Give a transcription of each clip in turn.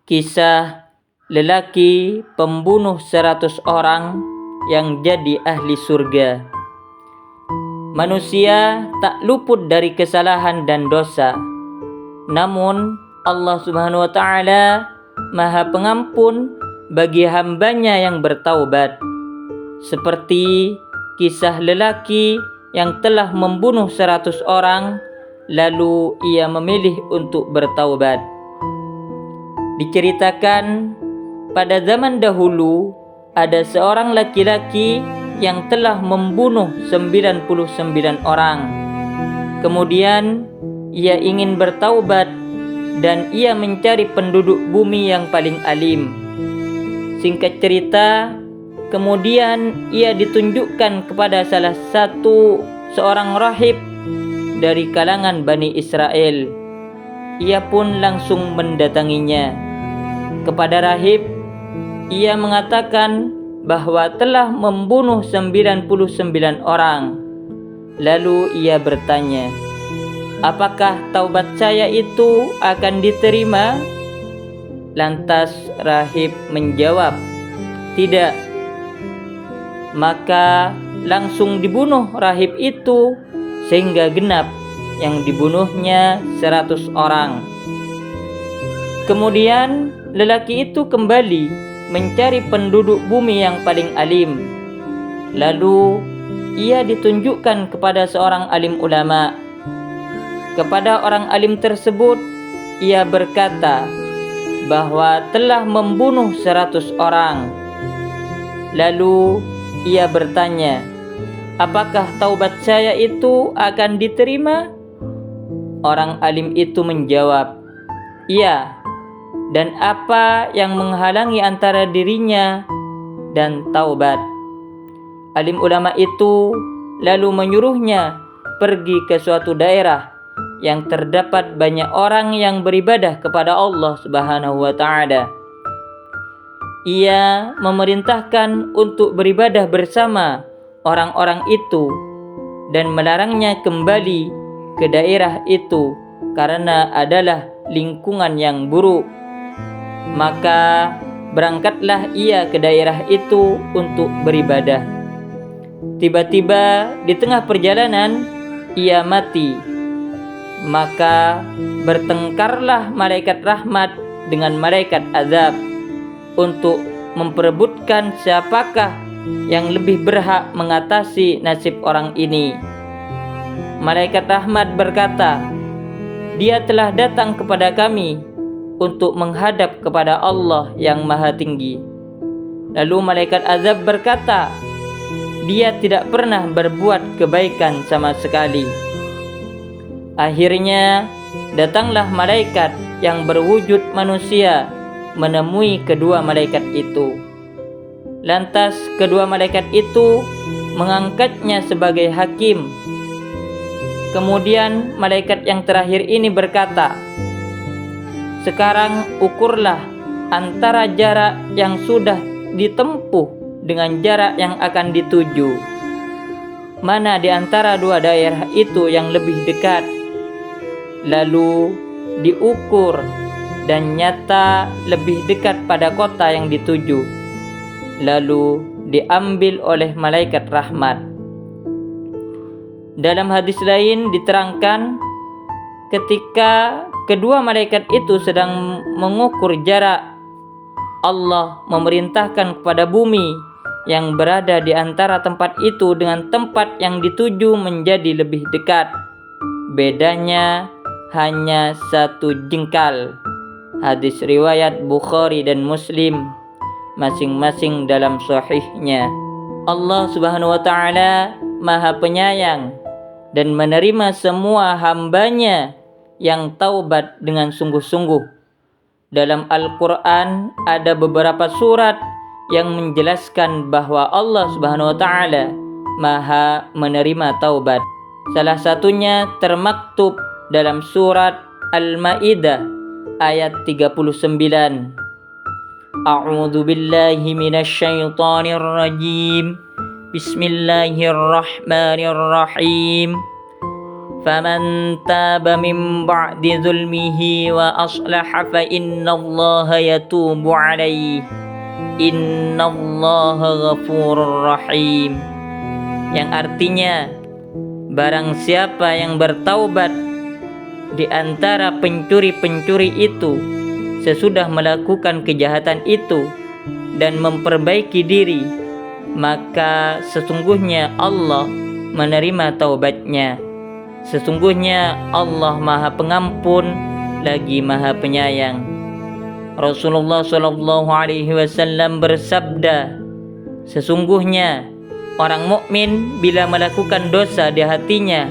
kisah lelaki pembunuh 100 orang yang jadi ahli surga. Manusia tak luput dari kesalahan dan dosa. Namun Allah Subhanahu wa taala Maha Pengampun bagi hambanya yang bertaubat. Seperti kisah lelaki yang telah membunuh 100 orang lalu ia memilih untuk bertaubat. Diceritakan pada zaman dahulu ada seorang laki-laki yang telah membunuh 99 orang. Kemudian ia ingin bertaubat dan ia mencari penduduk bumi yang paling alim. Singkat cerita, kemudian ia ditunjukkan kepada salah satu seorang rahib dari kalangan Bani Israel. Ia pun langsung mendatanginya. Kepada rahib, ia mengatakan bahwa telah membunuh 99 orang. Lalu ia bertanya, apakah taubat saya itu akan diterima? Lantas rahib menjawab, tidak. Maka langsung dibunuh rahib itu sehingga genap yang dibunuhnya 100 orang. Kemudian lelaki itu kembali mencari penduduk bumi yang paling alim. Lalu ia ditunjukkan kepada seorang alim ulama. Kepada orang alim tersebut ia berkata bahwa telah membunuh 100 orang. Lalu ia bertanya, apakah taubat saya itu akan diterima? Orang alim itu menjawab, iya. Dan apa yang menghalangi antara dirinya dan taubat? Alim ulama itu lalu menyuruhnya pergi ke suatu daerah yang terdapat banyak orang yang beribadah kepada Allah Subhanahu wa taala. Ia memerintahkan untuk beribadah bersama orang-orang itu dan melarangnya kembali ke daerah itu karena adalah lingkungan yang buruk. Maka berangkatlah ia ke daerah itu untuk beribadah. Tiba-tiba di tengah perjalanan ia mati. Maka bertengkarlah malaikat rahmat dengan malaikat azab untuk memperebutkan siapakah yang lebih berhak mengatasi nasib orang ini. Malaikat rahmat berkata, dia telah datang kepada kami untuk menghadap kepada Allah yang Maha Tinggi. Lalu malaikat azab berkata, dia tidak pernah berbuat kebaikan sama sekali. Akhirnya datanglah malaikat yang berwujud manusia menemui kedua malaikat itu. Lantas kedua malaikat itu mengangkatnya sebagai hakim. Kemudian malaikat yang terakhir ini berkata, sekarang ukurlah antara jarak yang sudah ditempuh dengan jarak yang akan dituju. Mana di antara dua daerah itu yang lebih dekat? Lalu diukur dan nyata lebih dekat pada kota yang dituju. Lalu diambil oleh malaikat rahmat. Dalam hadis lain diterangkan, ketika kedua malaikat itu sedang mengukur jarak, Allah memerintahkan kepada bumi yang berada di antara tempat itu dengan tempat yang dituju menjadi lebih dekat. Bedanya hanya 1 jengkal. Hadis riwayat Bukhari dan Muslim, masing-masing dalam sahihnya. Allah Subhanahu wa taala Maha Penyayang dan menerima semua hambanya yang taubat dengan sungguh-sungguh. Dalam Al-Quran ada beberapa surat yang menjelaskan bahwa Allah Subhanahu wa taala Maha menerima taubat. Salah satunya termaktub dalam surat Al-Maidah ayat 39. A'udzu billahi minasyaitonir rajim. Bismillahirrahmanirrahim. فمن تاب من بعد ظلمه وأصلح فإن الله يتوب عليه إن الله غفور رحيم. Yang artinya, barang siapa yang bertaubat di antara pencuri-pencuri itu sesudah melakukan kejahatan itu dan memperbaiki diri, maka sesungguhnya Allah menerima taubatnya. Sesungguhnya Allah Maha Pengampun lagi Maha Penyayang. Rasulullah Shallallahu Alaihi Wasallam bersabda, sesungguhnya orang mukmin bila melakukan dosa di hatinya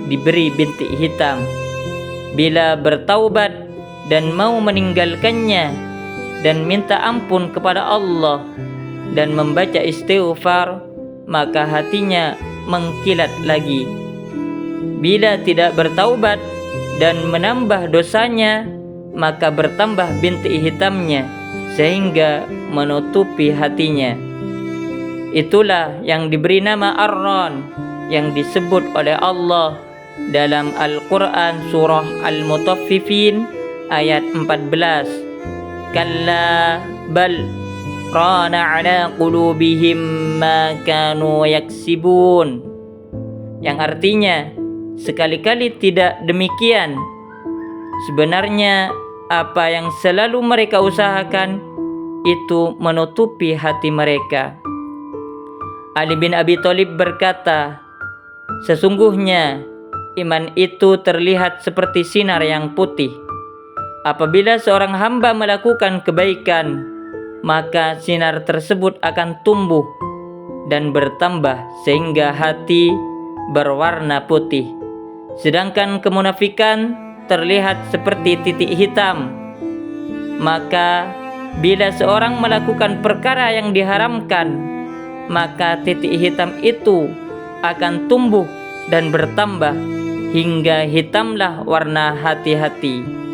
diberi bintik hitam. Bila bertaubat dan mau meninggalkannya dan minta ampun kepada Allah dan membaca istighfar, maka hatinya mengkilat lagi. Bila tidak bertaubat dan menambah dosanya, maka bertambah bintik hitamnya sehingga menutupi hatinya. Itulah yang diberi nama Ar-Ran, yang disebut oleh Allah dalam Al-Quran surah Al-Mutaffifin ayat 14. Kalla bal rana ala qulubihim ma kanu yaksibun. Yang artinya, sekali-kali tidak demikian. Sebenarnya apa yang selalu mereka usahakan itu menutupi hati mereka. Ali bin Abi Thalib berkata, sesungguhnya iman itu terlihat seperti sinar yang putih. Apabila seorang hamba melakukan kebaikan, maka sinar tersebut akan tumbuh dan bertambah sehingga hati berwarna putih. Sedangkan kemunafikan terlihat seperti titik hitam. Maka bila seorang melakukan perkara yang diharamkan, maka titik hitam itu akan tumbuh dan bertambah hingga hitamlah warna hati-hati.